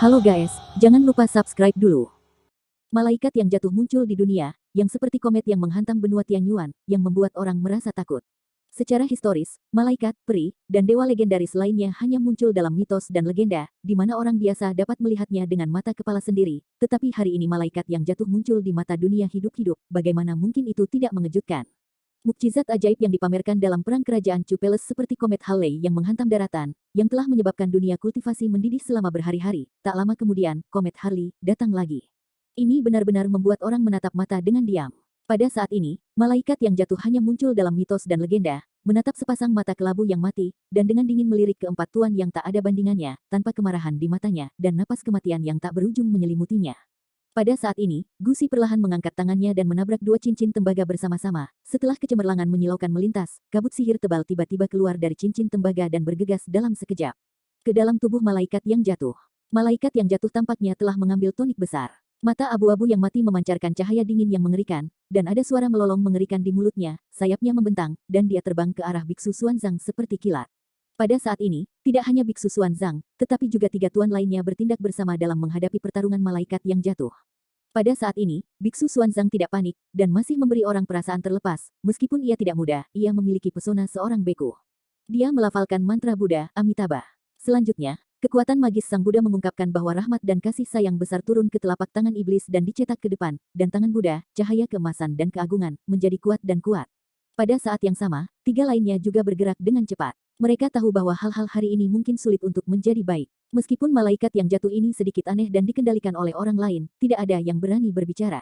Halo guys, jangan lupa subscribe dulu. Malaikat yang jatuh muncul di dunia, yang seperti komet yang menghantam benua Tianyuan, yang membuat orang merasa takut. Secara historis, malaikat, peri, dan dewa legendaris lainnya hanya muncul dalam mitos dan legenda, di mana orang biasa dapat melihatnya dengan mata kepala sendiri, tetapi hari ini malaikat yang jatuh muncul di mata dunia hidup-hidup, bagaimana mungkin itu tidak mengejutkan? Mukjizat ajaib yang dipamerkan dalam perang kerajaan Chu Palace seperti komet Halley yang menghantam daratan, yang telah menyebabkan dunia kultivasi mendidih selama berhari-hari. Tak lama kemudian, komet Halley datang lagi. Ini benar-benar membuat orang menatap mata dengan diam. Pada saat ini, malaikat yang jatuh hanya muncul dalam mitos dan legenda, menatap sepasang mata kelabu yang mati, dan dengan dingin melirik keempat tuan yang tak ada bandingannya, tanpa kemarahan di matanya, dan napas kematian yang tak berujung menyelimutinya. Pada saat ini, Gusi perlahan mengangkat tangannya dan menabrak dua cincin tembaga bersama-sama. Setelah kecemerlangan menyilaukan melintas, kabut sihir tebal tiba-tiba keluar dari cincin tembaga dan bergegas dalam sekejap ke dalam tubuh malaikat yang jatuh. Malaikat yang jatuh tampaknya telah mengambil tonik besar. Mata abu-abu yang mati memancarkan cahaya dingin yang mengerikan, dan ada suara melolong mengerikan di mulutnya, sayapnya membentang, dan dia terbang ke arah Biksu Xuanzang seperti kilat. Pada saat ini, tidak hanya Biksu Xuanzang, tetapi juga tiga tuan lainnya bertindak bersama dalam menghadapi pertarungan malaikat yang jatuh. Pada saat ini, Biksu Xuanzang tidak panik, dan masih memberi orang perasaan terlepas, meskipun ia tidak muda, ia memiliki pesona seorang beku. Dia melafalkan mantra Buddha, Amitabha. Selanjutnya, kekuatan magis Sang Buddha mengungkapkan bahwa rahmat dan kasih sayang besar turun ke telapak tangan iblis dan dicetak ke depan, dan tangan Buddha, cahaya keemasan dan keagungan, menjadi kuat dan kuat. Pada saat yang sama, tiga lainnya juga bergerak dengan cepat. Mereka tahu bahwa hal-hal hari ini mungkin sulit untuk menjadi baik. Meskipun malaikat yang jatuh ini sedikit aneh dan dikendalikan oleh orang lain, tidak ada yang berani berbicara.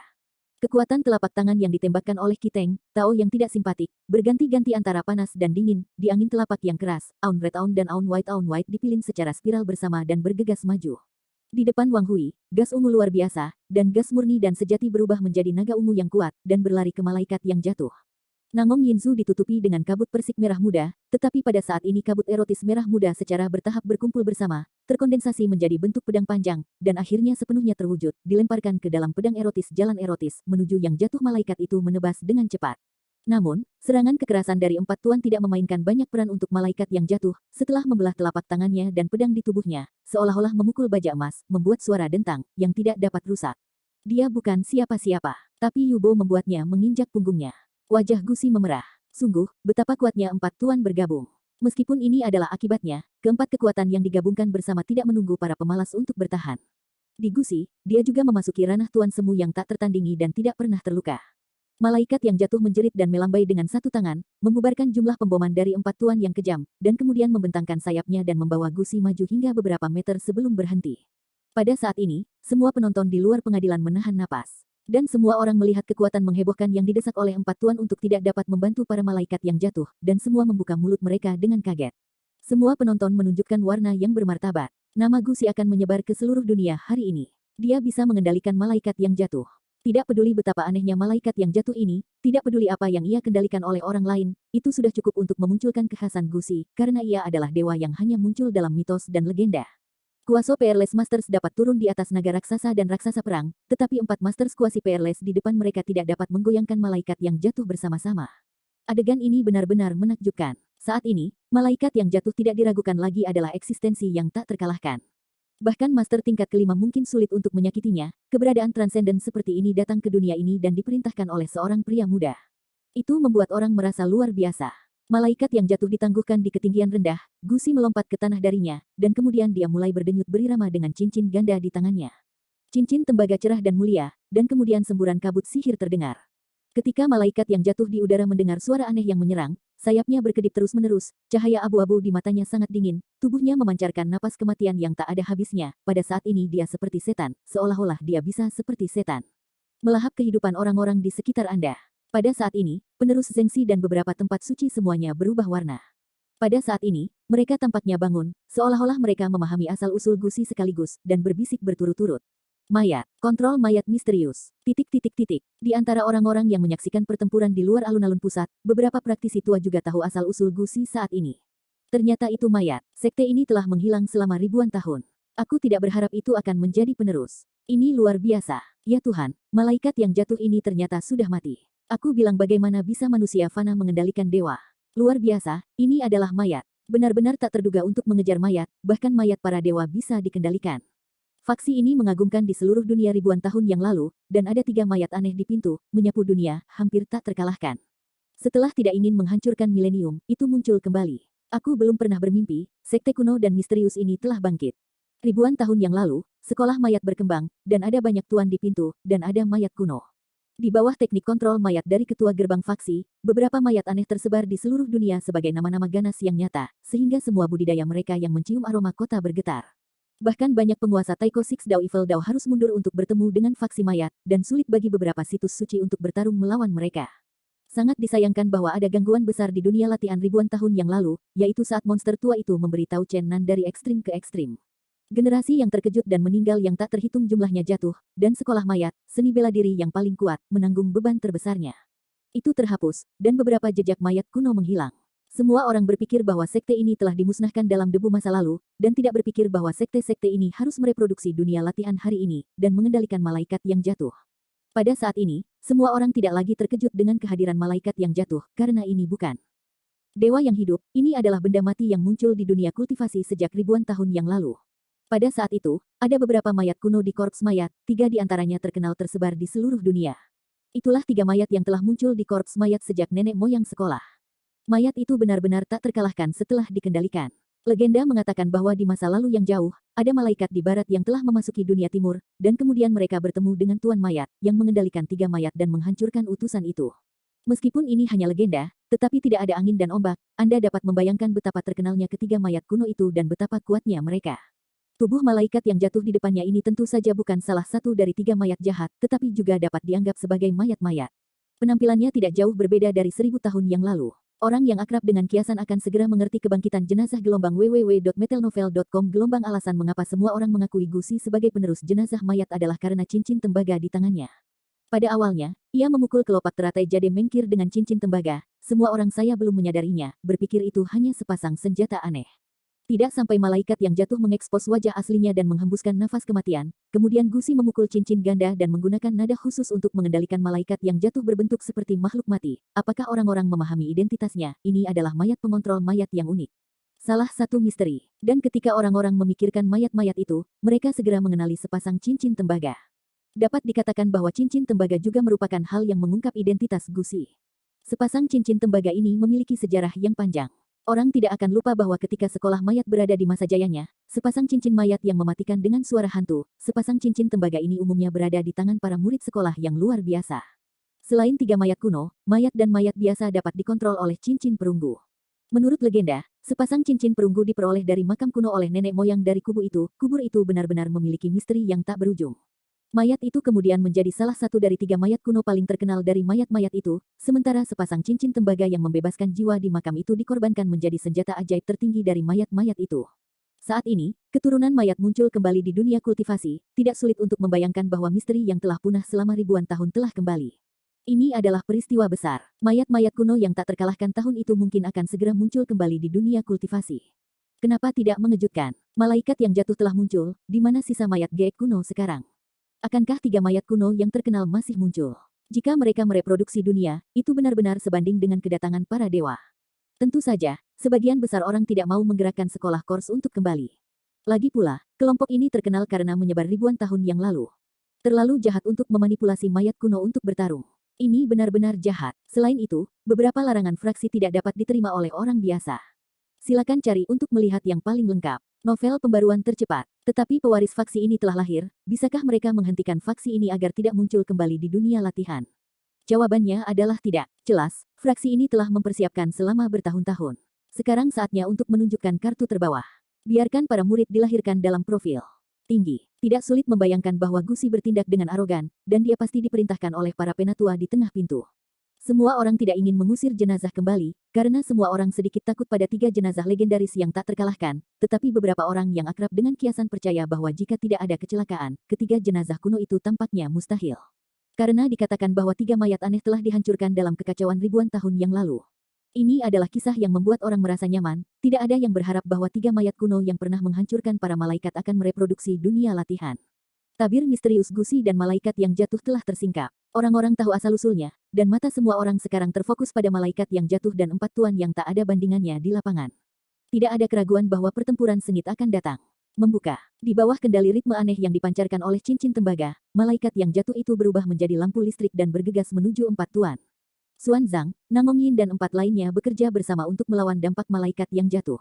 Kekuatan telapak tangan yang ditembakkan oleh Kiteng, Tao yang tidak simpatik, berganti-ganti antara panas dan dingin, di angin telapak yang keras, Aun Red Aun dan Aun White dipilin secara spiral bersama dan bergegas maju. Di depan Wang Hui, gas ungu luar biasa, dan gas murni dan sejati berubah menjadi naga ungu yang kuat, dan berlari ke malaikat yang jatuh. Nangong Yinzu ditutupi dengan kabut persik merah muda, tetapi pada saat ini kabut erotis merah muda secara bertahap berkumpul bersama, terkondensasi menjadi bentuk pedang panjang, dan akhirnya sepenuhnya terwujud, dilemparkan ke dalam pedang erotis jalan erotis, menuju yang jatuh malaikat itu menebas dengan cepat. Namun, serangan kekerasan dari empat tuan tidak memainkan banyak peran untuk malaikat yang jatuh, setelah membelah telapak tangannya dan pedang di tubuhnya, seolah-olah memukul baja emas, membuat suara dentang, yang tidak dapat rusak. Dia bukan siapa-siapa, tapi Yubo membuatnya menginjak punggungnya. Wajah Gusi memerah. Sungguh, betapa kuatnya empat tuan bergabung. Meskipun ini adalah akibatnya, keempat kekuatan yang digabungkan bersama tidak menunggu para pemalas untuk bertahan. Di Gusi, dia juga memasuki ranah tuan semu yang tak tertandingi dan tidak pernah terluka. Malaikat yang jatuh menjerit dan melambai dengan satu tangan, membubarkan jumlah pemboman dari empat tuan yang kejam, dan kemudian membentangkan sayapnya dan membawa Gusi maju hingga beberapa meter sebelum berhenti. Pada saat ini, semua penonton di luar pengadilan menahan napas. Dan semua orang melihat kekuatan menghebohkan yang didesak oleh empat tuan untuk tidak dapat membantu para malaikat yang jatuh, dan semua membuka mulut mereka dengan kaget. Semua penonton menunjukkan warna yang bermartabat. Nama Gusi akan menyebar ke seluruh dunia hari ini. Dia bisa mengendalikan malaikat yang jatuh. Tidak peduli betapa anehnya malaikat yang jatuh ini, tidak peduli apa yang ia kendalikan oleh orang lain, itu sudah cukup untuk memunculkan kekhasan Gusi, karena ia adalah dewa yang hanya muncul dalam mitos dan legenda. Kuaso Peerless Masters dapat turun di atas naga raksasa dan raksasa perang, tetapi empat Masters kuasi Peerless di depan mereka tidak dapat menggoyangkan malaikat yang jatuh bersama-sama. Adegan ini benar-benar menakjubkan. Saat ini, malaikat yang jatuh tidak diragukan lagi adalah eksistensi yang tak terkalahkan. Bahkan Master tingkat kelima mungkin sulit untuk menyakitinya, keberadaan transenden seperti ini datang ke dunia ini dan diperintahkan oleh seorang pria muda. Itu membuat orang merasa luar biasa. Malaikat yang jatuh ditangguhkan di ketinggian rendah, Gusi melompat ke tanah darinya, dan kemudian dia mulai berdenyut berirama dengan cincin ganda di tangannya. Cincin tembaga cerah dan mulia, dan kemudian semburan kabut sihir terdengar. Ketika malaikat yang jatuh di udara mendengar suara aneh yang menyerang, sayapnya berkedip terus-menerus, cahaya abu-abu di matanya sangat dingin, tubuhnya memancarkan napas kematian yang tak ada habisnya. Pada saat ini dia seperti setan, seolah-olah dia bisa seperti setan melahap kehidupan orang-orang di sekitar Anda. Pada saat ini, penerus Zengxi dan beberapa tempat suci semuanya berubah warna. Pada saat ini, mereka tampaknya bangun, seolah-olah mereka memahami asal-usul Gusi sekaligus, dan berbisik berturut-turut. Mayat, kontrol mayat misterius. Di antara orang-orang yang menyaksikan pertempuran di luar alun-alun pusat, beberapa praktisi tua juga tahu asal-usul Gusi saat ini. Ternyata itu mayat. Sekte ini telah menghilang selama ribuan tahun. Aku tidak berharap itu akan menjadi penerus. Ini luar biasa. Ya Tuhan, malaikat yang jatuh ini ternyata sudah mati. Aku bilang bagaimana bisa manusia fana mengendalikan dewa. Luar biasa, ini adalah mayat. Benar-benar tak terduga untuk mengejar mayat, bahkan mayat para dewa bisa dikendalikan. Faksi ini mengagumkan di seluruh dunia ribuan tahun yang lalu, dan ada 3 mayat aneh di pintu, menyapu dunia, hampir tak terkalahkan. Setelah tidak ingin menghancurkan milenium, itu muncul kembali. Aku belum pernah bermimpi, sekte kuno dan misterius ini telah bangkit. Ribuan tahun yang lalu, sekolah mayat berkembang, dan ada banyak tuan di pintu, dan ada mayat kuno. Di bawah teknik kontrol mayat dari ketua gerbang faksi, beberapa mayat aneh tersebar di seluruh dunia sebagai nama-nama ganas yang nyata, sehingga semua budidaya mereka yang mencium aroma kota bergetar. Bahkan banyak penguasa Taiko Six Dao Evil Dao harus mundur untuk bertemu dengan faksi mayat, dan sulit bagi beberapa situs suci untuk bertarung melawan mereka. Sangat disayangkan bahwa ada gangguan besar di dunia latihan ribuan tahun yang lalu, yaitu saat monster tua itu memberitahu Chen Nan dari ekstrim ke ekstrim. Generasi yang terkejut dan meninggal yang tak terhitung jumlahnya jatuh, dan sekolah mayat, seni bela diri yang paling kuat, menanggung beban terbesarnya. Itu terhapus, dan beberapa jejak mayat kuno menghilang. Semua orang berpikir bahwa sekte ini telah dimusnahkan dalam debu masa lalu, dan tidak berpikir bahwa sekte-sekte ini harus mereproduksi dunia latihan hari ini, dan mengendalikan malaikat yang jatuh. Pada saat ini, semua orang tidak lagi terkejut dengan kehadiran malaikat yang jatuh, karena ini bukan dewa yang hidup, ini adalah benda mati yang muncul di dunia kultivasi sejak ribuan tahun yang lalu. Pada saat itu, ada beberapa mayat kuno di korps mayat, 3 di antaranya terkenal tersebar di seluruh dunia. Itulah 3 mayat yang telah muncul di korps mayat sejak nenek moyang sekolah. Mayat itu benar-benar tak terkalahkan setelah dikendalikan. Legenda mengatakan bahwa di masa lalu yang jauh, ada malaikat di barat yang telah memasuki dunia timur, dan kemudian mereka bertemu dengan Tuan Mayat, yang mengendalikan 3 mayat dan menghancurkan utusan itu. Meskipun ini hanya legenda, tetapi tidak ada angin dan ombak, Anda dapat membayangkan betapa terkenalnya ketiga mayat kuno itu dan betapa kuatnya mereka. Tubuh malaikat yang jatuh di depannya ini tentu saja bukan salah satu dari 3 mayat jahat, tetapi juga dapat dianggap sebagai mayat-mayat. Penampilannya tidak jauh berbeda dari 1000 tahun yang lalu. Orang yang akrab dengan kiasan akan segera mengerti kebangkitan jenazah gelombang www.metalnovel.com. Gelombang alasan mengapa semua orang mengakui Gusi sebagai penerus jenazah mayat adalah karena cincin tembaga di tangannya. Pada awalnya, ia memukul kelopak teratai jade mengkir dengan cincin tembaga. Semua orang saya belum menyadarinya, berpikir itu hanya sepasang senjata aneh. Tidak sampai malaikat yang jatuh mengekspos wajah aslinya dan menghembuskan nafas kematian, kemudian Gusi memukul cincin ganda dan menggunakan nada khusus untuk mengendalikan malaikat yang jatuh berbentuk seperti makhluk mati. Apakah orang-orang memahami identitasnya? Ini adalah mayat pengontrol mayat yang unik. Salah satu misteri. Dan ketika orang-orang memikirkan mayat-mayat itu, mereka segera mengenali sepasang cincin tembaga. Dapat dikatakan bahwa cincin tembaga juga merupakan hal yang mengungkap identitas Gusi. Sepasang cincin tembaga ini memiliki sejarah yang panjang. Orang tidak akan lupa bahwa ketika sekolah mayat berada di masa jayanya, sepasang cincin mayat yang mematikan dengan suara hantu, sepasang cincin tembaga ini umumnya berada di tangan para murid sekolah yang luar biasa. Selain 3 mayat kuno, mayat dan mayat biasa dapat dikontrol oleh cincin perunggu. Menurut legenda, sepasang cincin perunggu diperoleh dari makam kuno oleh nenek moyang dari kubur itu benar-benar memiliki misteri yang tak berujung. Mayat itu kemudian menjadi salah satu dari 3 mayat kuno paling terkenal dari mayat-mayat itu, sementara sepasang cincin tembaga yang membebaskan jiwa di makam itu dikorbankan menjadi senjata ajaib tertinggi dari mayat-mayat itu. Saat ini, keturunan mayat muncul kembali di dunia kultivasi, tidak sulit untuk membayangkan bahwa misteri yang telah punah selama ribuan tahun telah kembali. Ini adalah peristiwa besar. Mayat-mayat kuno yang tak terkalahkan tahun itu mungkin akan segera muncul kembali di dunia kultivasi. Kenapa tidak mengejutkan? Malaikat yang jatuh telah muncul, di mana sisa mayat gaib kuno sekarang? Akankah 3 mayat kuno yang terkenal masih muncul? Jika mereka mereproduksi dunia, itu benar-benar sebanding dengan kedatangan para dewa. Tentu saja, sebagian besar orang tidak mau menggerakkan sekolah Kors untuk kembali. Lagi pula, kelompok ini terkenal karena menyebar ribuan tahun yang lalu. Terlalu jahat untuk memanipulasi mayat kuno untuk bertarung. Ini benar-benar jahat. Selain itu, beberapa larangan fraksi tidak dapat diterima oleh orang biasa. Silakan cari untuk melihat yang paling lengkap. Novel pembaruan tercepat. Tetapi pewaris faksi ini telah lahir, bisakah mereka menghentikan faksi ini agar tidak muncul kembali di dunia latihan? Jawabannya adalah tidak. Jelas, fraksi ini telah mempersiapkan selama bertahun-tahun. Sekarang saatnya untuk menunjukkan kartu terbawah. Biarkan para murid dilahirkan dalam profil tinggi. Tidak sulit membayangkan bahwa Gusi bertindak dengan arogan, dan dia pasti diperintahkan oleh para penatua di tengah pintu. Semua orang tidak ingin mengusir jenazah kembali, karena semua orang sedikit takut pada 3 jenazah legendaris yang tak terkalahkan, tetapi beberapa orang yang akrab dengan kiasan percaya bahwa jika tidak ada kecelakaan, ketiga jenazah kuno itu tampaknya mustahil. Karena dikatakan bahwa 3 mayat aneh telah dihancurkan dalam kekacauan ribuan tahun yang lalu. Ini adalah kisah yang membuat orang merasa nyaman, tidak ada yang berharap bahwa 3 mayat kuno yang pernah menghancurkan para malaikat akan mereproduksi dunia latihan. Tabir misterius Gusi dan malaikat yang jatuh telah tersingkap. Orang-orang tahu asal-usulnya, dan mata semua orang sekarang terfokus pada malaikat yang jatuh dan 4 tuan yang tak ada bandingannya di lapangan. Tidak ada keraguan bahwa pertempuran sengit akan datang. membuka. Di bawah kendali ritme aneh yang dipancarkan oleh cincin tembaga, malaikat yang jatuh itu berubah menjadi lampu listrik dan bergegas menuju empat tuan. Xuanzang, Nangongyin dan empat lainnya bekerja bersama untuk melawan dampak malaikat yang jatuh.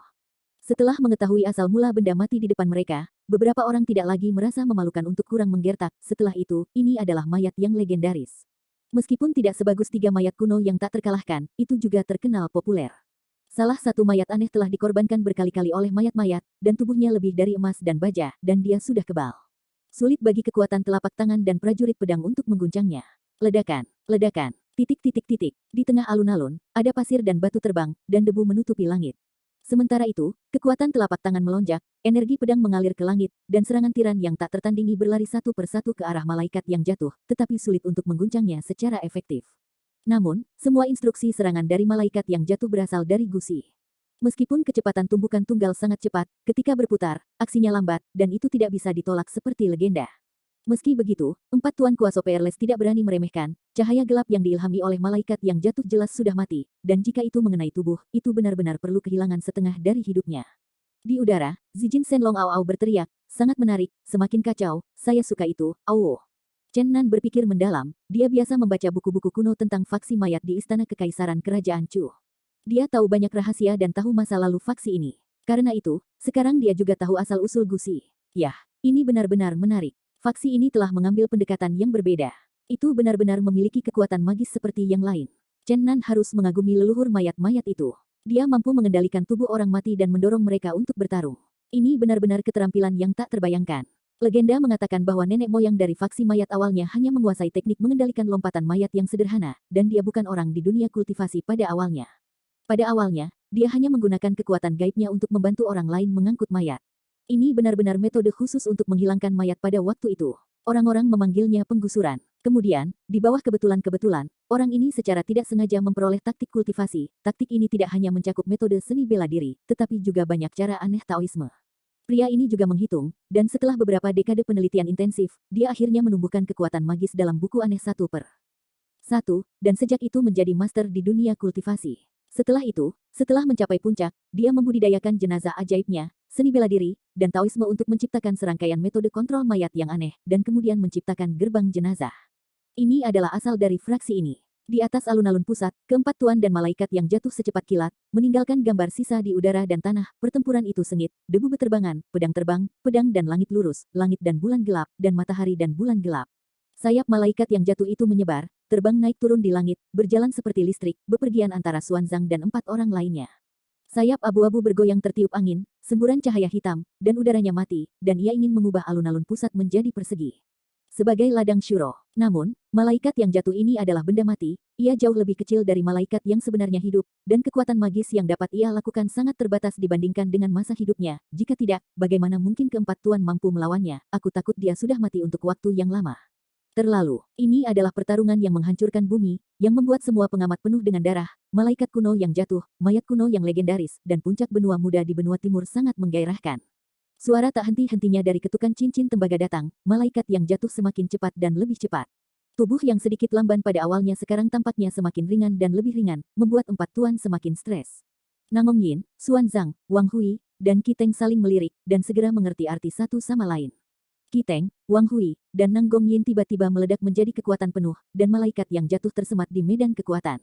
Setelah mengetahui asal mula benda mati di depan mereka, beberapa orang tidak lagi merasa memalukan untuk kurang menggertak. Setelah itu, ini adalah mayat yang legendaris. Meskipun tidak sebagus 3 mayat kuno yang tak terkalahkan, itu juga terkenal populer. Salah satu mayat aneh telah dikorbankan berkali-kali oleh mayat-mayat, dan tubuhnya lebih dari emas dan baja, dan dia sudah kebal. Sulit bagi kekuatan telapak tangan dan prajurit pedang untuk mengguncangnya. Ledakan, ledakan, titik. Di tengah alun-alun, ada pasir dan batu terbang, dan debu menutupi langit. Sementara itu, kekuatan telapak tangan melonjak, energi pedang mengalir ke langit, dan serangan tiran yang tak tertandingi berlari satu persatu ke arah malaikat yang jatuh, tetapi sulit untuk mengguncangnya secara efektif. Namun, semua instruksi serangan dari malaikat yang jatuh berasal dari gusi. Meskipun kecepatan tumbukan tunggal sangat cepat, ketika berputar, aksinya lambat, dan itu tidak bisa ditolak seperti legenda. Meski begitu, empat tuan kuasa Peerless tidak berani meremehkan, cahaya gelap yang diilhami oleh malaikat yang jatuh jelas sudah mati, dan jika itu mengenai tubuh, itu benar-benar perlu kehilangan setengah dari hidupnya. Di udara, Zijin Shenlong Ao berteriak, sangat menarik, semakin kacau, saya suka itu, Ao. Chen Nan berpikir mendalam, dia biasa membaca buku-buku kuno tentang faksi mayat di Istana Kekaisaran Kerajaan Chu. Dia tahu banyak rahasia dan tahu masa lalu faksi ini. Karena itu, sekarang dia juga tahu asal-usul gusi. Yah, ini benar-benar menarik. Faksi ini telah mengambil pendekatan yang berbeda. Itu benar-benar memiliki kekuatan magis seperti yang lain. Chen Nan harus mengagumi leluhur mayat-mayat itu. Dia mampu mengendalikan tubuh orang mati dan mendorong mereka untuk bertarung. Ini benar-benar keterampilan yang tak terbayangkan. Legenda mengatakan bahwa nenek moyang dari faksi mayat awalnya hanya menguasai teknik mengendalikan lompatan mayat yang sederhana, dan dia bukan orang di dunia kultivasi pada awalnya. Pada awalnya, dia hanya menggunakan kekuatan gaibnya untuk membantu orang lain mengangkut mayat. Ini benar-benar metode khusus untuk menghilangkan mayat pada waktu itu. Orang-orang memanggilnya penggusuran. Kemudian, di bawah kebetulan-kebetulan, orang ini secara tidak sengaja memperoleh taktik kultivasi. Taktik ini tidak hanya mencakup metode seni bela diri, tetapi juga banyak cara aneh Taoisme. Pria ini juga menghitung, dan setelah beberapa dekade penelitian intensif, dia akhirnya menumbuhkan kekuatan magis dalam buku aneh 1/1, dan sejak itu menjadi master di dunia kultivasi. Setelah itu, setelah mencapai puncak, dia membudidayakan jenazah ajaibnya, seni bela diri, dan Taoisme untuk menciptakan serangkaian metode kontrol mayat yang aneh, dan kemudian menciptakan gerbang jenazah. Ini adalah asal dari fraksi ini. Di atas alun-alun pusat, keempat tuan dan malaikat yang jatuh secepat kilat, meninggalkan gambar sisa di udara dan tanah. Pertempuran itu sengit, debu beterbangan, pedang terbang, pedang dan langit lurus, langit dan bulan gelap, dan matahari dan bulan gelap. Sayap malaikat yang jatuh itu menyebar, terbang naik turun di langit, berjalan seperti listrik, bepergian antara Xuanzang dan empat orang lainnya. Sayap abu-abu bergoyang tertiup angin, semburan cahaya hitam, dan udaranya mati, dan ia ingin mengubah alun-alun pusat menjadi persegi. Sebagai ladang syuro. Namun, malaikat yang jatuh ini adalah benda mati, ia jauh lebih kecil dari malaikat yang sebenarnya hidup, dan kekuatan magis yang dapat ia lakukan sangat terbatas dibandingkan dengan masa hidupnya. Jika tidak, bagaimana mungkin keempat tuan mampu melawannya? Aku takut dia sudah mati untuk waktu yang lama. Terlalu, ini adalah pertarungan yang menghancurkan bumi, yang membuat semua pengamat penuh dengan darah, malaikat kuno yang jatuh, mayat kuno yang legendaris, dan puncak benua muda di benua timur sangat menggairahkan. Suara tak henti-hentinya dari ketukan cincin tembaga datang, malaikat yang jatuh semakin cepat dan lebih cepat. Tubuh yang sedikit lamban pada awalnya sekarang tampaknya semakin ringan dan lebih ringan, membuat empat tuan semakin stres. Nangongyin, Xuanzang, Wang Hui, dan Qi Teng saling melirik, dan segera mengerti arti satu sama lain. Qi Teng, Wang Hui, dan Nangongyin tiba-tiba meledak menjadi kekuatan penuh, dan malaikat yang jatuh tersemat di medan kekuatan.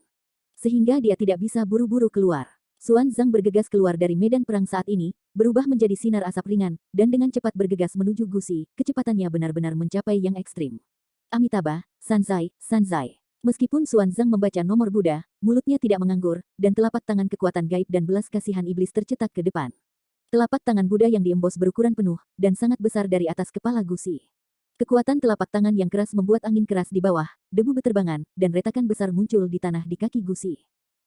Sehingga dia tidak bisa buru-buru keluar. Xuanzang bergegas keluar dari medan perang saat ini, berubah menjadi sinar asap ringan, dan dengan cepat bergegas menuju gusi, kecepatannya benar-benar mencapai yang ekstrim. Amitabha, Sanzai. Meskipun Xuanzang membaca nomor Buddha, mulutnya tidak menganggur, dan telapak tangan kekuatan gaib dan belas kasihan iblis tercetak ke depan. Telapak tangan Buddha yang diembos berukuran penuh, dan sangat besar dari atas kepala gusi. Kekuatan telapak tangan yang keras membuat angin keras di bawah, debu beterbangan, dan retakan besar muncul di tanah di kaki gusi.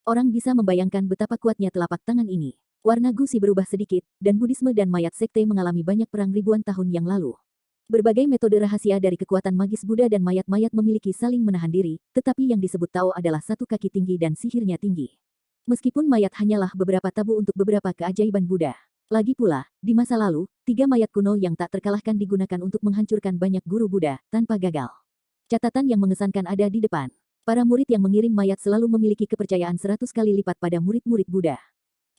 Orang bisa membayangkan betapa kuatnya telapak tangan ini. Warna gusi berubah sedikit, dan Buddhisme dan mayat sekte mengalami banyak perang ribuan tahun yang lalu. Berbagai metode rahasia dari kekuatan magis Buddha dan mayat-mayat memiliki saling menahan diri, tetapi yang disebut Tao adalah satu kaki tinggi dan sihirnya tinggi. Meskipun mayat hanyalah beberapa tabu untuk beberapa keajaiban Buddha. Lagi pula, di masa lalu, 3 mayat kuno yang tak terkalahkan digunakan untuk menghancurkan banyak guru Buddha, tanpa gagal. Catatan yang mengesankan ada di depan. Para murid yang mengiring mayat selalu memiliki kepercayaan 100 kali lipat pada murid-murid Buddha.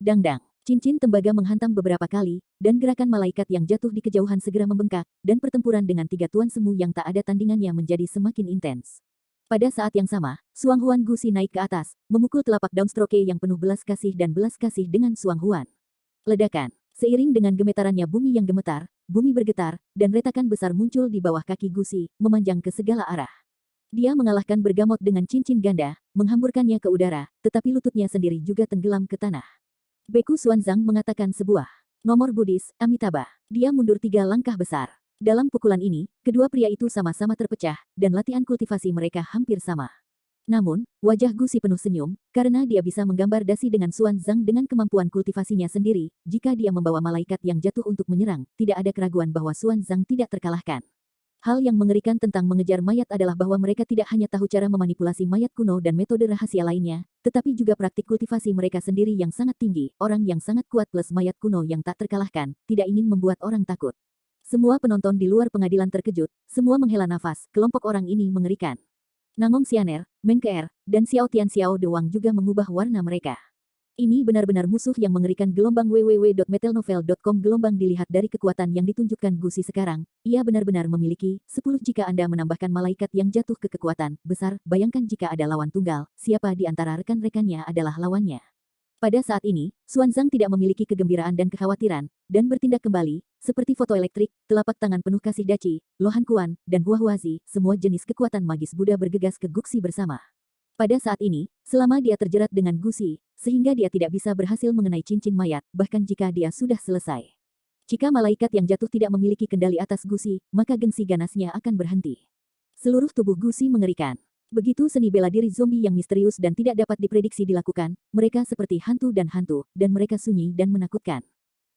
Dangdang. Cincin tembaga menghantam beberapa kali, dan gerakan malaikat yang jatuh di kejauhan segera membengkak, dan pertempuran dengan tiga tuan semu yang tak ada tandingannya menjadi semakin intens. Pada saat yang sama, Suang Huan Gusi naik ke atas, memukul telapak downstroke yang penuh belas kasih dan belas kasih dengan Suang Huan. Ledakan. Seiring dengan gemetarannya bumi yang gemetar, bumi bergetar, dan retakan besar muncul di bawah kaki Gusi, memanjang ke segala arah. Dia mengalahkan bergamot dengan cincin ganda, menghamburkannya ke udara, tetapi lututnya sendiri juga tenggelam ke tanah. Beku Xuanzang mengatakan sebuah nomor Buddhis, Amitabha. Dia mundur 3 langkah besar. Dalam pukulan ini, kedua pria itu sama-sama terpecah, dan latihan kultivasi mereka hampir sama. Namun, wajah Gusi penuh senyum, karena dia bisa menggambar dasi dengan Xuanzang dengan kemampuan kultivasinya sendiri. Jika dia membawa malaikat yang jatuh untuk menyerang, tidak ada keraguan bahwa Xuanzang tidak terkalahkan. Hal yang mengerikan tentang mengejar mayat adalah bahwa mereka tidak hanya tahu cara memanipulasi mayat kuno dan metode rahasia lainnya, tetapi juga praktik kultivasi mereka sendiri yang sangat tinggi. Orang yang sangat kuat plus mayat kuno yang tak terkalahkan, tidak ingin membuat orang takut. Semua penonton di luar pengadilan terkejut, semua menghela nafas, kelompok orang ini mengerikan. Nangong Xianer, Meng Keer, dan Xiao Tian Xiao Dewang juga mengubah warna mereka. Ini benar-benar musuh yang mengerikan. Gelombang www.metelnovel.com. Gelombang dilihat dari kekuatan yang ditunjukkan Gusi sekarang, ia benar-benar memiliki 10 jika Anda menambahkan malaikat yang jatuh ke kekuatan besar. Bayangkan jika ada lawan tunggal, siapa di antara rekan-rekannya adalah lawannya. Pada saat ini, Xuanzang tidak memiliki kegembiraan dan kekhawatiran, dan bertindak kembali, seperti foto elektrik, telapak tangan penuh kasih daci, Lohan Kuan, dan Hua Huazi, semua jenis kekuatan magis Buddha bergegas ke Gusi bersama. Pada saat ini, selama dia terjerat dengan Gusi, sehingga dia tidak bisa berhasil mengenai cincin mayat, bahkan jika dia sudah selesai. Jika malaikat yang jatuh tidak memiliki kendali atas Gusi, maka gengsi ganasnya akan berhenti. Seluruh tubuh Gusi mengerikan. Begitu seni bela diri zombie yang misterius dan tidak dapat diprediksi dilakukan, mereka seperti hantu, dan mereka sunyi dan menakutkan.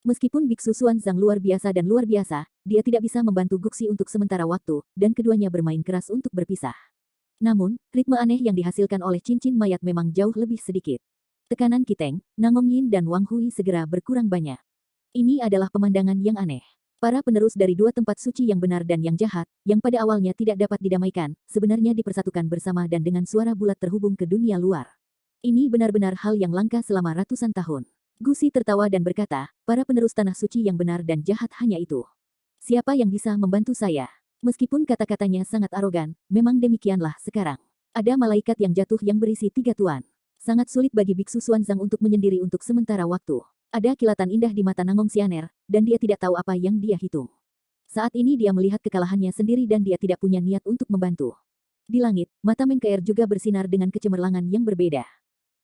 Meskipun Biksu Xuanzang luar biasa dan luar biasa, dia tidak bisa membantu Gusi untuk sementara waktu, dan keduanya bermain keras untuk berpisah. Namun, ritme aneh yang dihasilkan oleh cincin mayat memang jauh lebih sedikit. Tekanan Kiteng, Nangong Yin dan Wang Hui segera berkurang banyak. Ini adalah pemandangan yang aneh. Para penerus dari dua tempat suci yang benar dan yang jahat, yang pada awalnya tidak dapat didamaikan, sebenarnya dipersatukan bersama dan dengan suara bulat terhubung ke dunia luar. Ini benar-benar hal yang langka selama ratusan tahun. Gusi tertawa dan berkata, para penerus tanah suci yang benar dan jahat hanya itu. Siapa yang bisa membantu saya? Meskipun kata-katanya sangat arogan, memang demikianlah sekarang. Ada malaikat yang jatuh yang berisi 3 tuan. Sangat sulit bagi Biksu Xuanzang untuk menyendiri untuk sementara waktu. Ada kilatan indah di mata Nangong Xianer, dan dia tidak tahu apa yang dia hitung. Saat ini dia melihat kekalahannya sendiri dan dia tidak punya niat untuk membantu. Di langit, mata Meng Keer juga bersinar dengan kecemerlangan yang berbeda.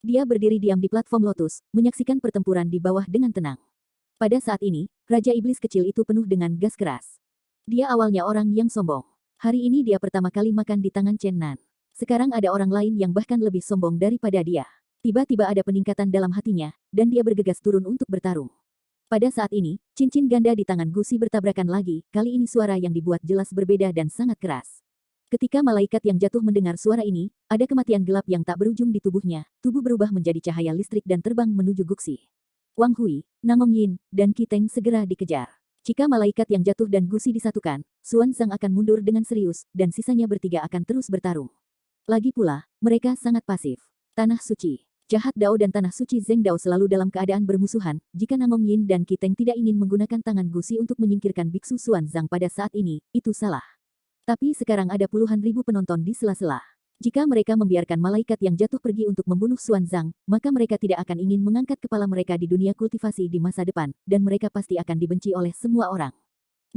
Dia berdiri diam di platform lotus, menyaksikan pertempuran di bawah dengan tenang. Pada saat ini, Raja Iblis kecil itu penuh dengan gas keras. Dia awalnya orang yang sombong. Hari ini dia pertama kali makan di tangan Chen Nan. Sekarang ada orang lain yang bahkan lebih sombong daripada dia. Tiba-tiba ada peningkatan dalam hatinya, dan dia bergegas turun untuk bertarung. Pada saat ini, cincin ganda di tangan Gusi bertabrakan lagi, kali ini suara yang dibuat jelas berbeda dan sangat keras. Ketika malaikat yang jatuh mendengar suara ini, ada kematian gelap yang tak berujung di tubuhnya, tubuh berubah menjadi cahaya listrik dan terbang menuju Gusi. Wang Hui, Nangong Yin, dan Kiteng segera dikejar. Jika malaikat yang jatuh dan Gusi disatukan, Xuanzang akan mundur dengan serius, dan sisanya bertiga akan terus bertarung. Lagi pula, mereka sangat pasif. Tanah Suci, Jahat Dao dan Tanah Suci Zheng Dao selalu dalam keadaan bermusuhan. Jika Nangong Yin dan Kiteng tidak ingin menggunakan tangan Gusi untuk menyingkirkan Biksu Xuanzang pada saat ini, itu salah. Tapi sekarang ada puluhan ribu penonton di sela-sela. Jika mereka membiarkan malaikat yang jatuh pergi untuk membunuh Xuanzang, maka mereka tidak akan ingin mengangkat kepala mereka di dunia kultivasi di masa depan, dan mereka pasti akan dibenci oleh semua orang.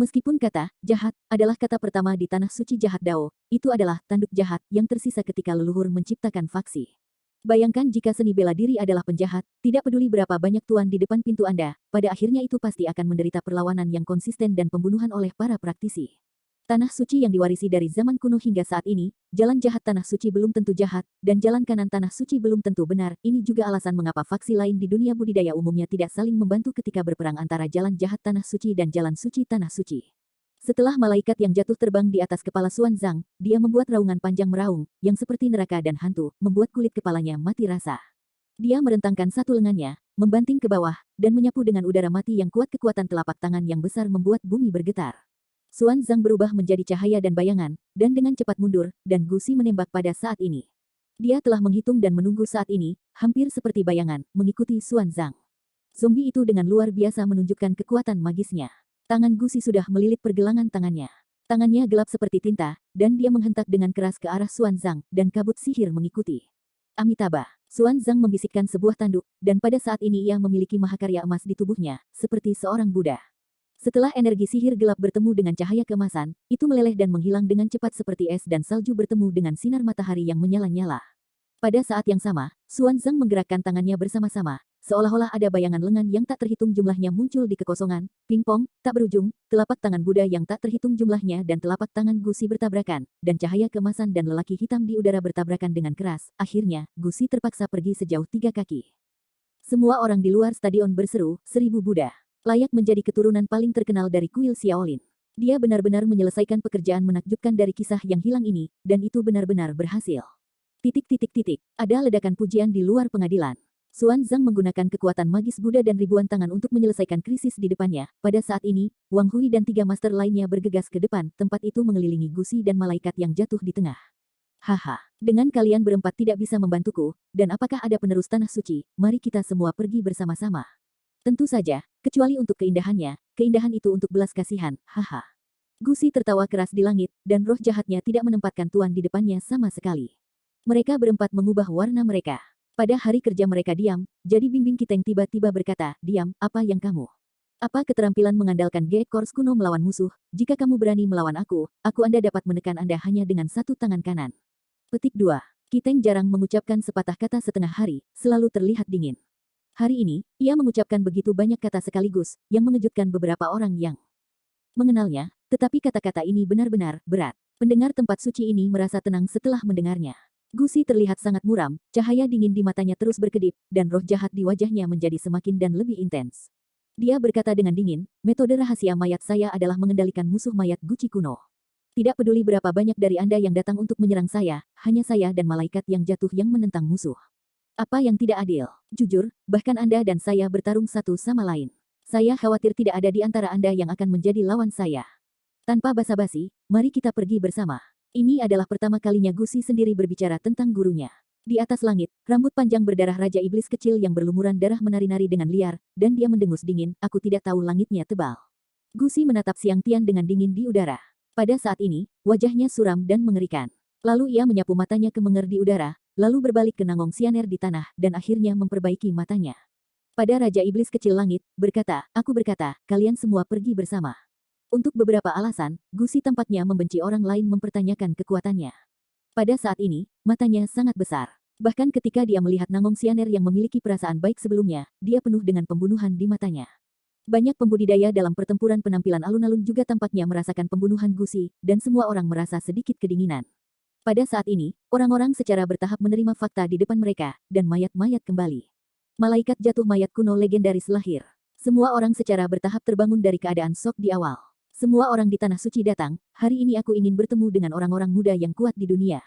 Meskipun kata jahat adalah kata pertama di Tanah Suci Jahat Dao, itu adalah tanduk jahat yang tersisa ketika leluhur menciptakan faksi. Bayangkan jika seni bela diri adalah penjahat, tidak peduli berapa banyak tuan di depan pintu Anda, pada akhirnya itu pasti akan menderita perlawanan yang konsisten dan pembunuhan oleh para praktisi. Tanah suci yang diwarisi dari zaman kuno hingga saat ini, jalan jahat tanah suci belum tentu jahat, dan jalan kanan tanah suci belum tentu benar. Ini juga alasan mengapa faksi lain di dunia budidaya umumnya tidak saling membantu ketika berperang antara jalan jahat tanah suci dan jalan suci tanah suci. Setelah malaikat yang jatuh terbang di atas kepala Xuanzang, dia membuat raungan panjang meraung, yang seperti neraka dan hantu, membuat kulit kepalanya mati rasa. Dia merentangkan satu lengannya, membanting ke bawah, dan menyapu dengan udara mati yang kuat. Kekuatan telapak tangan yang besar membuat bumi bergetar. Xuanzang berubah menjadi cahaya dan bayangan, dan dengan cepat mundur, dan Gusi menembak pada saat ini. Dia telah menghitung dan menunggu saat ini, hampir seperti bayangan, mengikuti Xuanzang. Zombie itu dengan luar biasa menunjukkan kekuatan magisnya. Tangan Gusi sudah melilit pergelangan tangannya. Tangannya gelap seperti tinta, dan dia menghentak dengan keras ke arah Xuanzang, dan kabut sihir mengikuti. Amitabha, Xuanzang membisikkan sebuah tanduk, dan pada saat ini ia memiliki mahakarya emas di tubuhnya, seperti seorang Buddha. Setelah energi sihir gelap bertemu dengan cahaya keemasan, itu meleleh dan menghilang dengan cepat seperti es dan salju bertemu dengan sinar matahari yang menyala-nyala. Pada saat yang sama, Xuanzang menggerakkan tangannya bersama-sama, seolah-olah ada bayangan lengan yang tak terhitung jumlahnya muncul di kekosongan, pingpong, tak berujung, telapak tangan Buddha yang tak terhitung jumlahnya dan telapak tangan Gusi bertabrakan, dan cahaya keemasan dan lelaki hitam di udara bertabrakan dengan keras. Akhirnya, Gusi terpaksa pergi sejauh 3 kaki. Semua orang di luar stadion berseru, 1000 Buddha. Layak menjadi keturunan paling terkenal dari kuil Xiaolin. Dia benar-benar menyelesaikan pekerjaan menakjubkan dari kisah yang hilang ini, dan itu benar-benar berhasil. Ada ledakan pujian di luar pengadilan. Xuanzang menggunakan kekuatan magis Buddha dan ribuan tangan untuk menyelesaikan krisis di depannya. Pada saat ini, Wang Hui dan 3 master lainnya bergegas ke depan, tempat itu mengelilingi Gusi dan malaikat yang jatuh di tengah. Haha, dengan kalian berempat tidak bisa membantuku, dan apakah ada penerus tanah suci, mari kita semua pergi bersama-sama. Tentu saja, kecuali untuk keindahannya, keindahan itu untuk belas kasihan, haha. Gusi tertawa keras di langit, dan roh jahatnya tidak menempatkan tuan di depannya sama sekali. Mereka berempat mengubah warna mereka. Pada hari kerja mereka diam, jadi Bingbing Kiteng tiba-tiba berkata, diam, apa yang kamu? Apa keterampilan mengandalkan Gekors kuno melawan musuh? Jika kamu berani melawan aku Anda dapat menekan Anda hanya dengan satu tangan kanan. Petik 2. Kiteng jarang mengucapkan sepatah kata setengah hari, selalu terlihat dingin. Hari ini, ia mengucapkan begitu banyak kata sekaligus, yang mengejutkan beberapa orang yang mengenalnya, tetapi kata-kata ini benar-benar berat. Pendengar tempat suci ini merasa tenang setelah mendengarnya. Gusi terlihat sangat muram, cahaya dingin di matanya terus berkedip, dan roh jahat di wajahnya menjadi semakin dan lebih intens. Dia berkata dengan dingin, metode rahasia mayat saya adalah mengendalikan musuh mayat Guci kuno. Tidak peduli berapa banyak dari Anda yang datang untuk menyerang saya, hanya saya dan malaikat yang jatuh yang menentang musuh. Apa yang tidak adil? Jujur, bahkan Anda dan saya bertarung satu sama lain. Saya khawatir tidak ada di antara Anda yang akan menjadi lawan saya. Tanpa basa-basi, mari kita pergi bersama. Ini adalah pertama kalinya Gusi sendiri berbicara tentang gurunya. Di atas langit, rambut panjang berdarah Raja Iblis kecil yang berlumuran darah menari-nari dengan liar, dan dia mendengus dingin, aku tidak tahu langitnya tebal. Gusi menatap Siang Tian dengan dingin di udara. Pada saat ini, wajahnya suram dan mengerikan. Lalu ia menyapu matanya kemenger di udara, lalu berbalik ke Nangong Xianer di tanah, dan akhirnya memperbaiki matanya. Pada Raja Iblis Kecil Langit, aku berkata, kalian semua pergi bersama. Untuk beberapa alasan, Gusi tampaknya membenci orang lain mempertanyakan kekuatannya. Pada saat ini, matanya sangat besar. Bahkan ketika dia melihat Nangong Xianer yang memiliki perasaan baik sebelumnya, dia penuh dengan pembunuhan di matanya. Banyak pembudidaya dalam pertempuran penampilan alun-alun juga tampaknya merasakan pembunuhan Gusi, dan semua orang merasa sedikit kedinginan. Pada saat ini, orang-orang secara bertahap menerima fakta di depan mereka, dan mayat-mayat kembali. Malaikat jatuh mayat kuno legendaris lahir. Semua orang secara bertahap terbangun dari keadaan shock di awal. Semua orang di Tanah Suci datang, hari ini aku ingin bertemu dengan orang-orang muda yang kuat di dunia.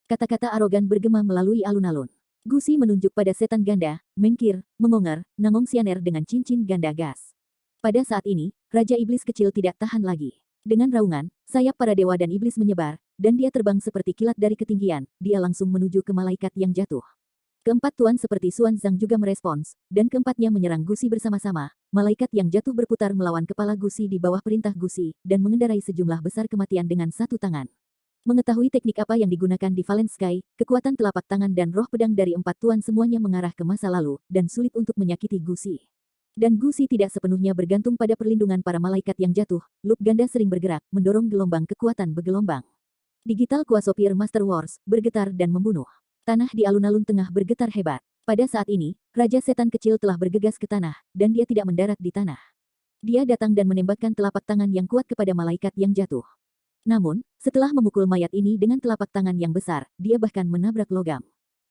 Kata-kata arogan bergema melalui alun-alun. Gusi menunjuk pada setan ganda, Mengkir, Mengonger, Nangong Xianer dengan cincin ganda gas. Pada saat ini, Raja Iblis Kecil tidak tahan lagi. Dengan raungan, sayap para dewa dan iblis menyebar, dan dia terbang seperti kilat dari ketinggian, dia langsung menuju ke malaikat yang jatuh. Keempat tuan seperti Xuanzang juga merespons, dan keempatnya menyerang Gusi bersama-sama. Malaikat yang jatuh berputar melawan kepala Gusi di bawah perintah Gusi, dan mengendarai sejumlah besar kematian dengan satu tangan. Mengetahui teknik apa yang digunakan di Valen Sky, kekuatan telapak tangan dan roh pedang dari empat tuan semuanya mengarah ke masa lalu, dan sulit untuk menyakiti Gusi. Dan Gusi tidak sepenuhnya bergantung pada perlindungan para malaikat yang jatuh, loop ganda sering bergerak, mendorong gelombang kekuatan bergelombang. Digital Kuasopir Master Wars, bergetar dan membunuh. Tanah di alun-alun tengah bergetar hebat. Pada saat ini, Raja Setan Kecil telah bergegas ke tanah, dan dia tidak mendarat di tanah. Dia datang dan menembakkan telapak tangan yang kuat kepada malaikat yang jatuh. Namun, setelah memukul mayat ini dengan telapak tangan yang besar, dia bahkan menabrak logam.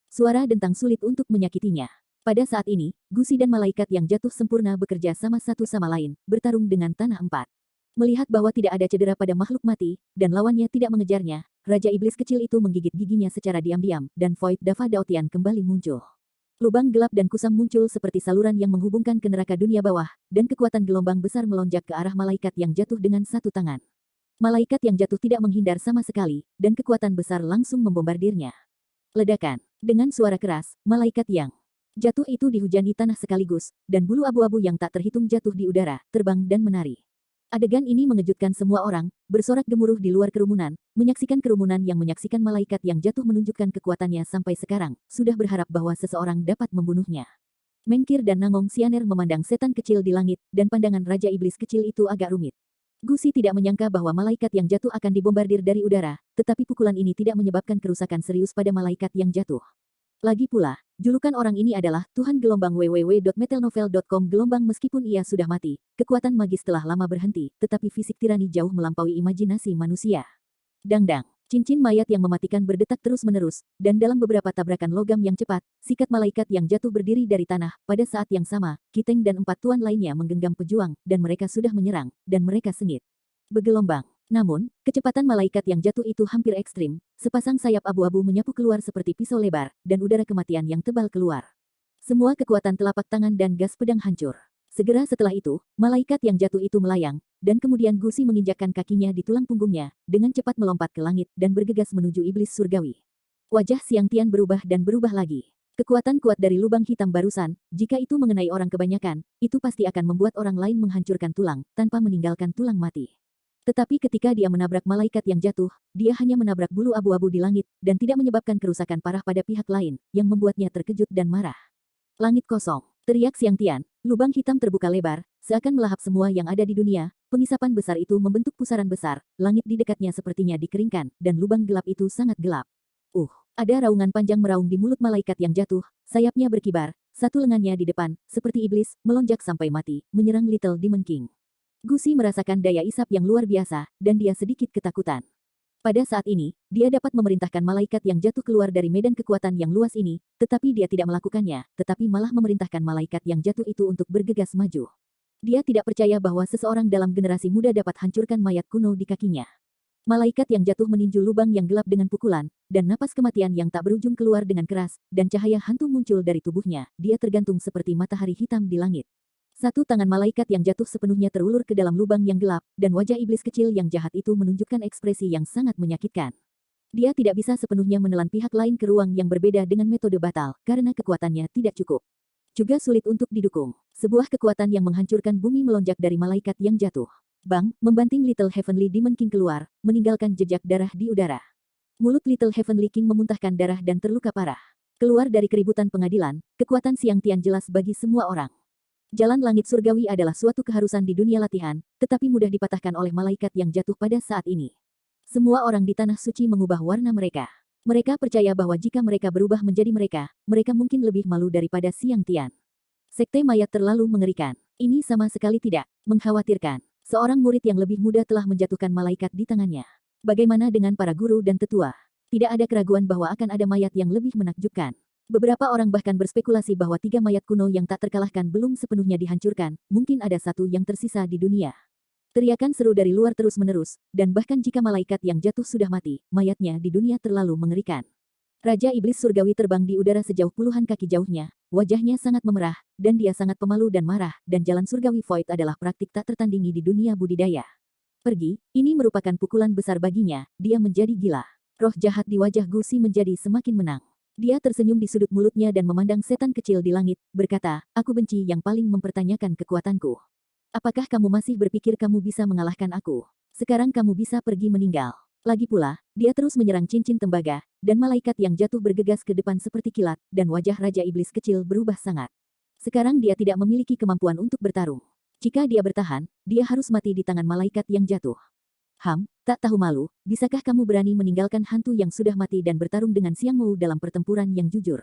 Suara dentang sulit untuk menyakitinya. Pada saat ini, Gusi dan malaikat yang jatuh sempurna bekerja sama satu sama lain, bertarung dengan tanah empat. Melihat bahwa tidak ada cedera pada makhluk mati, dan lawannya tidak mengejarnya, Raja Iblis Kecil itu menggigit giginya secara diam-diam, dan Void Dava Daotian kembali muncul. Lubang gelap dan kusam muncul seperti saluran yang menghubungkan ke neraka dunia bawah, dan kekuatan gelombang besar melonjak ke arah malaikat yang jatuh dengan satu tangan. Malaikat yang jatuh tidak menghindar sama sekali, dan kekuatan besar langsung membombardirnya. Ledakan. Dengan suara keras, malaikat yang Jatuh itu dihujani tanah sekaligus, dan bulu abu-abu yang tak terhitung jatuh di udara, terbang dan menari. Adegan ini mengejutkan semua orang, bersorak gemuruh di luar kerumunan, menyaksikan kerumunan yang menyaksikan malaikat yang jatuh menunjukkan kekuatannya sampai sekarang, sudah berharap bahwa seseorang dapat membunuhnya. Mengkir dan Nangong Sianer memandang setan kecil di langit, dan pandangan Raja Iblis kecil itu agak rumit. Gusi tidak menyangka bahwa malaikat yang jatuh akan dibombardir dari udara, tetapi pukulan ini tidak menyebabkan kerusakan serius pada malaikat yang jatuh. Lagi pula, julukan orang ini adalah Tuhan Gelombang www.metalnovel.com Gelombang meskipun ia sudah mati, kekuatan magis telah lama berhenti, tetapi fisik tirani jauh melampaui imajinasi manusia. Dangdang, cincin mayat yang mematikan berdetak terus-menerus, dan dalam beberapa tabrakan logam yang cepat, sikat malaikat yang jatuh berdiri dari tanah. Pada saat yang sama, Kiteng dan 4 tuan lainnya menggenggam pejuang, dan mereka sudah menyerang, dan mereka sengit. Bergelombang. Namun, kecepatan malaikat yang jatuh itu hampir ekstrim, sepasang sayap abu-abu menyapu keluar seperti pisau lebar, dan udara kematian yang tebal keluar. Semua kekuatan telapak tangan dan gas pedang hancur. Segera setelah itu, malaikat yang jatuh itu melayang, dan kemudian Gusi menginjakkan kakinya di tulang punggungnya, dengan cepat melompat ke langit dan bergegas menuju iblis surgawi. Wajah Siang Tian berubah dan berubah lagi. Kekuatan kuat dari lubang hitam barusan, jika itu mengenai orang kebanyakan, itu pasti akan membuat orang lain menghancurkan tulang, tanpa meninggalkan tulang mati. Tetapi ketika dia menabrak malaikat yang jatuh, dia hanya menabrak bulu abu-abu di langit, dan tidak menyebabkan kerusakan parah pada pihak lain, yang membuatnya terkejut dan marah. Langit kosong, teriak Siang Tian, lubang hitam terbuka lebar, seakan melahap semua yang ada di dunia, pengisapan besar itu membentuk pusaran besar, langit di dekatnya sepertinya dikeringkan, dan lubang gelap itu sangat gelap. Ada raungan panjang meraung di mulut malaikat yang jatuh, sayapnya berkibar, satu lengannya di depan, seperti iblis, melonjak sampai mati, menyerang Little Demon King. Gusi merasakan daya isap yang luar biasa, dan dia sedikit ketakutan. Pada saat ini, dia dapat memerintahkan malaikat yang jatuh keluar dari medan kekuatan yang luas ini, tetapi dia tidak melakukannya, tetapi malah memerintahkan malaikat yang jatuh itu untuk bergegas maju. Dia tidak percaya bahwa seseorang dalam generasi muda dapat hancurkan mayat kuno di kakinya. Malaikat yang jatuh meninju lubang yang gelap dengan pukulan, dan napas kematian yang tak berujung keluar dengan keras, dan cahaya hantu muncul dari tubuhnya, dia tergantung seperti matahari hitam di langit. Satu tangan malaikat yang jatuh sepenuhnya terulur ke dalam lubang yang gelap, dan wajah iblis kecil yang jahat itu menunjukkan ekspresi yang sangat menyakitkan. Dia tidak bisa sepenuhnya menelan pihak lain ke ruang yang berbeda dengan metode batal, karena kekuatannya tidak cukup. Juga sulit untuk didukung. Sebuah kekuatan yang menghancurkan bumi melonjak dari malaikat yang jatuh. Bang, membanting Little Heavenly Demon King keluar, meninggalkan jejak darah di udara. Mulut Little Heavenly King memuntahkan darah dan terluka parah. Keluar dari keributan pengadilan, kekuatan Siang Tian jelas bagi semua orang. Jalan langit surgawi adalah suatu keharusan di dunia latihan, tetapi mudah dipatahkan oleh malaikat yang jatuh pada saat ini. Semua orang di tanah suci mengubah warna mereka. Mereka percaya bahwa jika mereka berubah menjadi mereka, mereka mungkin lebih malu daripada Siang Tian. Sekte mayat terlalu mengerikan. Ini sama sekali tidak mengkhawatirkan. Seorang murid yang lebih muda telah menjatuhkan malaikat di tangannya. Bagaimana dengan para guru dan tetua? Tidak ada keraguan bahwa akan ada mayat yang lebih menakjubkan. Beberapa orang bahkan berspekulasi bahwa 3 mayat kuno yang tak terkalahkan belum sepenuhnya dihancurkan, mungkin ada satu yang tersisa di dunia. Teriakan seru dari luar terus-menerus, dan bahkan jika malaikat yang jatuh sudah mati, mayatnya di dunia terlalu mengerikan. Raja Iblis Surgawi terbang di udara sejauh puluhan kaki jauhnya, wajahnya sangat memerah, dan dia sangat pemalu dan marah, dan jalan Surgawi Void adalah praktik tak tertandingi di dunia budidaya. Pergi, ini merupakan pukulan besar baginya, dia menjadi gila. Roh jahat di wajah Gusi menjadi semakin menang. Dia tersenyum di sudut mulutnya dan memandang setan kecil di langit, berkata, aku benci yang paling mempertanyakan kekuatanku. Apakah kamu masih berpikir kamu bisa mengalahkan aku? Sekarang kamu bisa pergi meninggal. Lagi pula, dia terus menyerang cincin tembaga, dan malaikat yang jatuh bergegas ke depan seperti kilat, dan wajah Raja Iblis kecil berubah sangat. Sekarang dia tidak memiliki kemampuan untuk bertarung. Jika dia bertahan, dia harus mati di tangan malaikat yang jatuh. Tak tahu malu, bisakah kamu berani meninggalkan hantu yang sudah mati dan bertarung dengan Siang Mou dalam pertempuran yang jujur?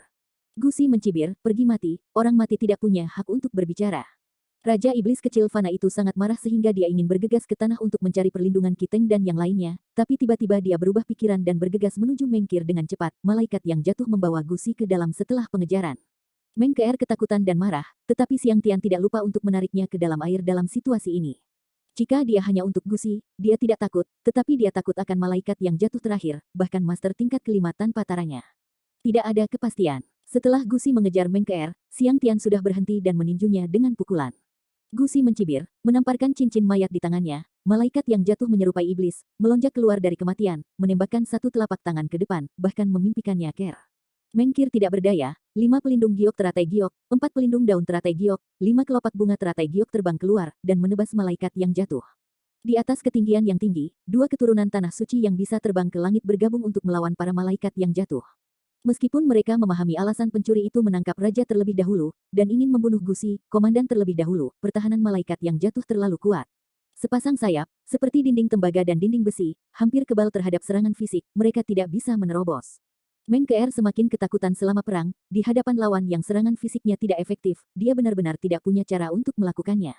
Gusi mencibir, pergi mati, orang mati tidak punya hak untuk berbicara. Raja Iblis kecil fana itu sangat marah sehingga dia ingin bergegas ke tanah untuk mencari perlindungan Kiteng dan yang lainnya, tapi tiba-tiba dia berubah pikiran dan bergegas menuju Mengkir dengan cepat, malaikat yang jatuh membawa Gusi ke dalam setelah pengejaran. Mengkir ketakutan dan marah, tetapi Siang Tian tidak lupa untuk menariknya ke dalam air dalam situasi ini. Jika dia hanya untuk Gusi, dia tidak takut, tetapi dia takut akan malaikat yang jatuh terakhir, bahkan master tingkat kelima tanpa taranya. Tidak ada kepastian. Setelah Gusi mengejar Mengkir, Siang Tian sudah berhenti dan meninjunya dengan pukulan. Gusi mencibir, menamparkan cincin mayat di tangannya, malaikat yang jatuh menyerupai iblis, melonjak keluar dari kematian, menembakkan satu telapak tangan ke depan, bahkan memimpikannya Ker. Menkir tidak berdaya, 5 pelindung giok teratai giok, 4 pelindung daun teratai giok, 5 kelopak bunga teratai giok terbang keluar dan menebas malaikat yang jatuh. Di atas ketinggian yang tinggi, 2 keturunan tanah suci yang bisa terbang ke langit bergabung untuk melawan para malaikat yang jatuh. Meskipun mereka memahami alasan pencuri itu menangkap raja terlebih dahulu, dan ingin membunuh Gusi, komandan terlebih dahulu, pertahanan malaikat yang jatuh terlalu kuat. Sepasang sayap, seperti dinding tembaga dan dinding besi, hampir kebal terhadap serangan fisik, mereka tidak bisa menerobos. Menkr semakin ketakutan selama perang, di hadapan lawan yang serangan fisiknya tidak efektif, dia benar-benar tidak punya cara untuk melakukannya.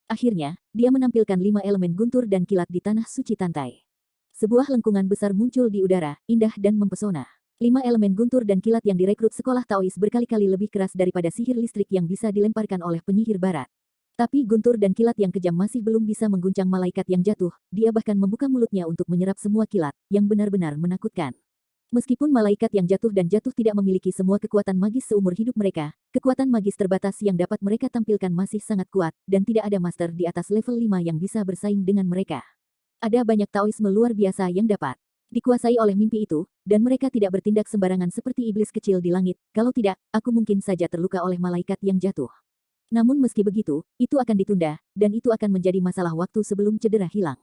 Akhirnya, dia menampilkan 5 elemen guntur dan kilat di tanah suci Tantai. Sebuah lengkungan besar muncul di udara, indah dan mempesona. 5 elemen guntur dan kilat yang direkrut sekolah Taois berkali-kali lebih keras daripada sihir listrik yang bisa dilemparkan oleh penyihir barat. Tapi guntur dan kilat yang kejam masih belum bisa mengguncang malaikat yang jatuh, dia bahkan membuka mulutnya untuk menyerap semua kilat, yang benar-benar menakutkan. Meskipun malaikat yang jatuh dan jatuh tidak memiliki semua kekuatan magis seumur hidup mereka, kekuatan magis terbatas yang dapat mereka tampilkan masih sangat kuat, dan tidak ada master di atas level 5 yang bisa bersaing dengan mereka. Ada banyak Taoisme luar biasa yang dapat dikuasai oleh mimpi itu, dan mereka tidak bertindak sembarangan seperti iblis kecil di langit, kalau tidak, aku mungkin saja terluka oleh malaikat yang jatuh. Namun meski begitu, itu akan ditunda, dan itu akan menjadi masalah waktu sebelum cedera hilang.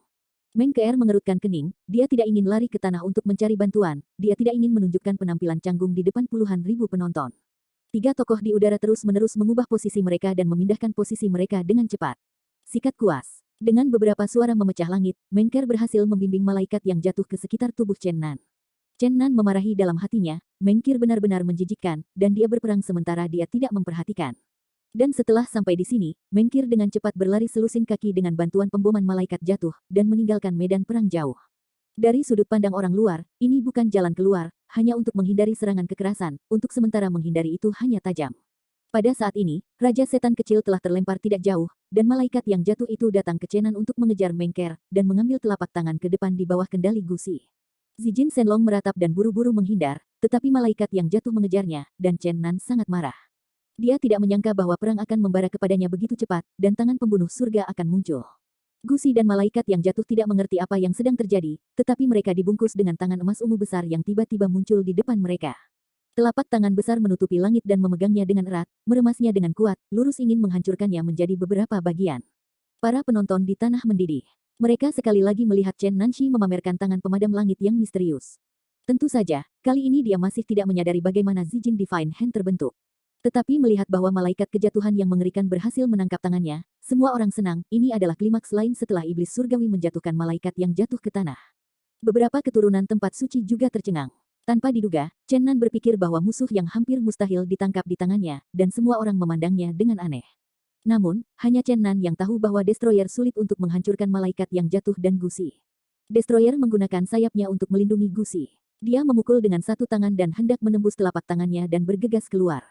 Menkr mengerutkan kening, dia tidak ingin lari ke tanah untuk mencari bantuan, dia tidak ingin menunjukkan penampilan canggung di depan puluhan ribu penonton. 3 tokoh di udara terus-menerus mengubah posisi mereka dan memindahkan posisi mereka dengan cepat. Sikat kuas. Dengan beberapa suara memecah langit, Menkr berhasil membimbing malaikat yang jatuh ke sekitar tubuh Chen Nan. Chen Nan memarahi dalam hatinya, Menkir benar-benar menjijikkan, dan dia berperang sementara dia tidak memperhatikan. Dan setelah sampai di sini, Menkir dengan cepat berlari selusin kaki dengan bantuan pemboman malaikat jatuh, dan meninggalkan medan perang jauh. Dari sudut pandang orang luar, ini bukan jalan keluar, hanya untuk menghindari serangan kekerasan, untuk sementara menghindari itu hanya tajam. Pada saat ini, Raja Setan kecil telah terlempar tidak jauh, dan malaikat yang jatuh itu datang ke Chenan untuk mengejar Menkir, dan mengambil telapak tangan ke depan di bawah kendali Gusi. Zijin Shenlong meratap dan buru-buru menghindar, tetapi malaikat yang jatuh mengejarnya, dan Chen Nan sangat marah. Dia tidak menyangka bahwa perang akan membara kepadanya begitu cepat, dan tangan pembunuh surga akan muncul. Gusi dan malaikat yang jatuh tidak mengerti apa yang sedang terjadi, tetapi mereka dibungkus dengan tangan emas ungu besar yang tiba-tiba muncul di depan mereka. Telapak tangan besar menutupi langit dan memegangnya dengan erat, meremasnya dengan kuat, lurus ingin menghancurkannya menjadi beberapa bagian. Para penonton di tanah mendidih. Mereka sekali lagi melihat Chen Nanshi memamerkan tangan pemadam langit yang misterius. Tentu saja, kali ini dia masih tidak menyadari bagaimana Zijin Divine Hand terbentuk. Tetapi melihat bahwa malaikat kejatuhan yang mengerikan berhasil menangkap tangannya, semua orang senang, ini adalah klimaks lain setelah iblis surgawi menjatuhkan malaikat yang jatuh ke tanah. Beberapa keturunan tempat suci juga tercengang. Tanpa diduga, Chen Nan berpikir bahwa musuh yang hampir mustahil ditangkap di tangannya, dan semua orang memandangnya dengan aneh. Namun, hanya Chen Nan yang tahu bahwa Destroyer sulit untuk menghancurkan malaikat yang jatuh dan Gusi. Destroyer menggunakan sayapnya untuk melindungi Gusi. Dia memukul dengan satu tangan dan hendak menembus telapak tangannya dan bergegas keluar.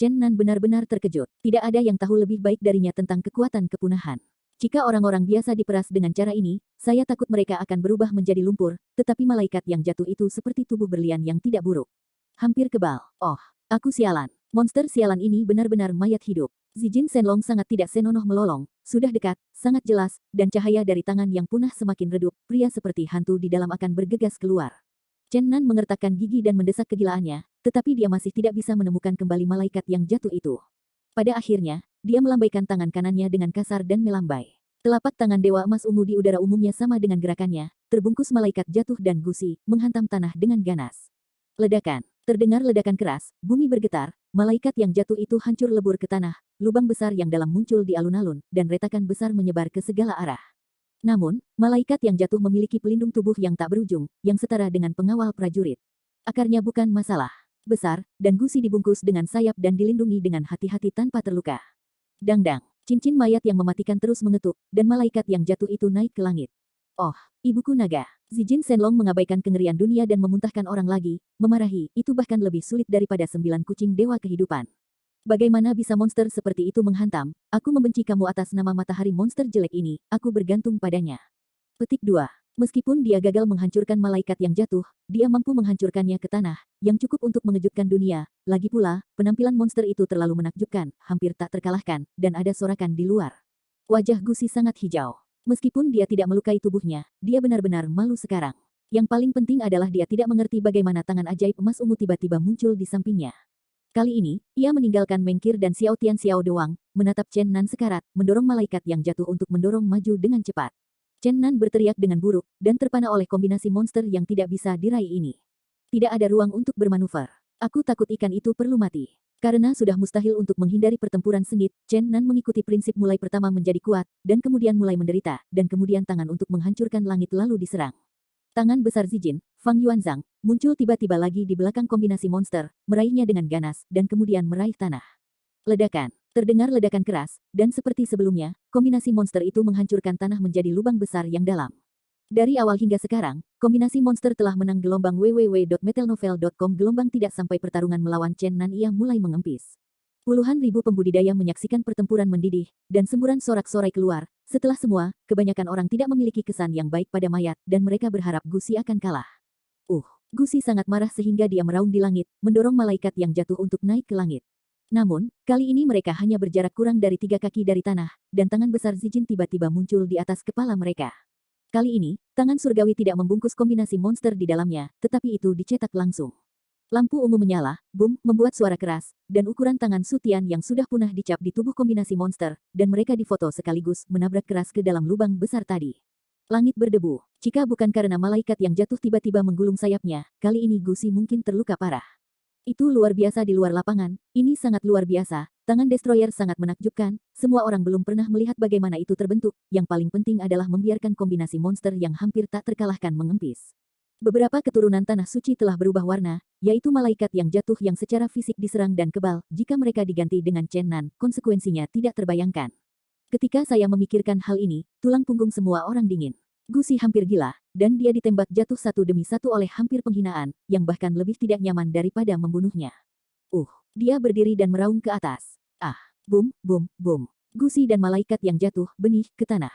Chen Nan benar-benar terkejut. Tidak ada yang tahu lebih baik darinya tentang kekuatan kepunahan. Jika orang-orang biasa diperas dengan cara ini, saya takut mereka akan berubah menjadi lumpur, tetapi malaikat yang jatuh itu seperti tubuh berlian yang tidak buruk. Hampir kebal. Oh, aku sialan. Monster sialan ini benar-benar mayat hidup. Zijin Shenlong sangat tidak senonoh melolong, sudah dekat, sangat jelas, dan cahaya dari tangan yang punah semakin redup, pria seperti hantu di dalam akan bergegas keluar. Chen Nan mengertakkan gigi dan mendesak kegilaannya, tetapi dia masih tidak bisa menemukan kembali malaikat yang jatuh itu. Pada akhirnya, dia melambaikan tangan kanannya dengan kasar dan melambai. Telapak tangan Dewa Emas Ungu di udara umumnya sama dengan gerakannya, terbungkus malaikat jatuh dan Gusi, menghantam tanah dengan ganas. Ledakan. Terdengar ledakan keras, bumi bergetar, malaikat yang jatuh itu hancur lebur ke tanah, lubang besar yang dalam muncul di alun-alun, dan retakan besar menyebar ke segala arah. Namun, malaikat yang jatuh memiliki pelindung tubuh yang tak berujung, yang setara dengan pengawal prajurit. Akarnya bukan masalah. Besar, dan Gusi dibungkus dengan sayap dan dilindungi dengan hati-hati tanpa terluka. Dang-dang, cincin mayat yang mematikan terus mengetuk, dan malaikat yang jatuh itu naik ke langit. Oh, ibuku naga. Zijin Shenlong mengabaikan kengerian dunia dan memuntahkan orang lagi, memarahi, itu bahkan lebih sulit daripada 9 kucing dewa kehidupan. Bagaimana bisa monster seperti itu menghantam? Aku membenci kamu atas nama matahari monster jelek ini, aku bergantung padanya. Petik 2. Meskipun dia gagal menghancurkan malaikat yang jatuh, dia mampu menghancurkannya ke tanah, yang cukup untuk mengejutkan dunia. Lagi pula, penampilan monster itu terlalu menakjubkan, hampir tak terkalahkan, dan ada sorakan di luar. Wajah Gusi sangat hijau. Meskipun dia tidak melukai tubuhnya, dia benar-benar malu sekarang. Yang paling penting adalah dia tidak mengerti bagaimana tangan ajaib emas ungu tiba-tiba muncul di sampingnya. Kali ini, ia meninggalkan Mengkir dan Xiao Tian Xiao Doang, menatap Chen Nan sekarat, mendorong malaikat yang jatuh untuk mendorong maju dengan cepat. Chen Nan berteriak dengan buruk, dan terpana oleh kombinasi monster yang tidak bisa diraih ini. Tidak ada ruang untuk bermanuver. Aku takut ikan itu perlu mati. Karena sudah mustahil untuk menghindari pertempuran sengit, Chen Nan mengikuti prinsip mulai pertama menjadi kuat, dan kemudian mulai menderita, dan kemudian tangan untuk menghancurkan langit lalu diserang. Tangan besar Zijin, Fang Yuanzhang, muncul tiba-tiba lagi di belakang kombinasi monster, meraihnya dengan ganas, dan kemudian meraih tanah. Ledakan. Terdengar ledakan keras, dan seperti sebelumnya, kombinasi monster itu menghancurkan tanah menjadi lubang besar yang dalam. Dari awal hingga sekarang, kombinasi monster telah menang gelombang www.metalnovel.com gelombang tidak sampai pertarungan melawan Chen Nan ia mulai mengempis. Puluhan ribu pembudidaya menyaksikan pertempuran mendidih, dan semburan sorak-sorai keluar. Setelah semua, kebanyakan orang tidak memiliki kesan yang baik pada mayat, dan mereka berharap Gusi akan kalah. Gusi sangat marah sehingga dia meraung di langit, mendorong malaikat yang jatuh untuk naik ke langit. Namun, kali ini mereka hanya berjarak kurang dari 3 kaki dari tanah, dan tangan besar Zijin tiba-tiba muncul di atas kepala mereka. Kali ini, tangan surgawi tidak membungkus kombinasi monster di dalamnya, tetapi itu dicetak langsung. Lampu ungu menyala, boom, membuat suara keras, dan ukuran tangan Sutian yang sudah punah dicap di tubuh kombinasi monster, dan mereka difoto sekaligus menabrak keras ke dalam lubang besar tadi. Langit berdebu. Jika bukan karena malaikat yang jatuh tiba-tiba menggulung sayapnya, kali ini Gusi mungkin terluka parah. Itu luar biasa di luar lapangan, ini sangat luar biasa, tangan Destroyer sangat menakjubkan, semua orang belum pernah melihat bagaimana itu terbentuk, yang paling penting adalah membiarkan kombinasi monster yang hampir tak terkalahkan mengempis. Beberapa keturunan tanah suci telah berubah warna, yaitu malaikat yang jatuh yang secara fisik diserang dan kebal, jika mereka diganti dengan Chen Nan, konsekuensinya tidak terbayangkan. Ketika saya memikirkan hal ini, tulang punggung semua orang dingin. Gusi hampir gila, dan dia ditembak jatuh satu demi satu oleh hampir penghinaan, yang bahkan lebih tidak nyaman daripada membunuhnya. Dia berdiri dan meraung ke atas. Boom, boom, boom. Gusi dan malaikat yang jatuh, benih, ke tanah.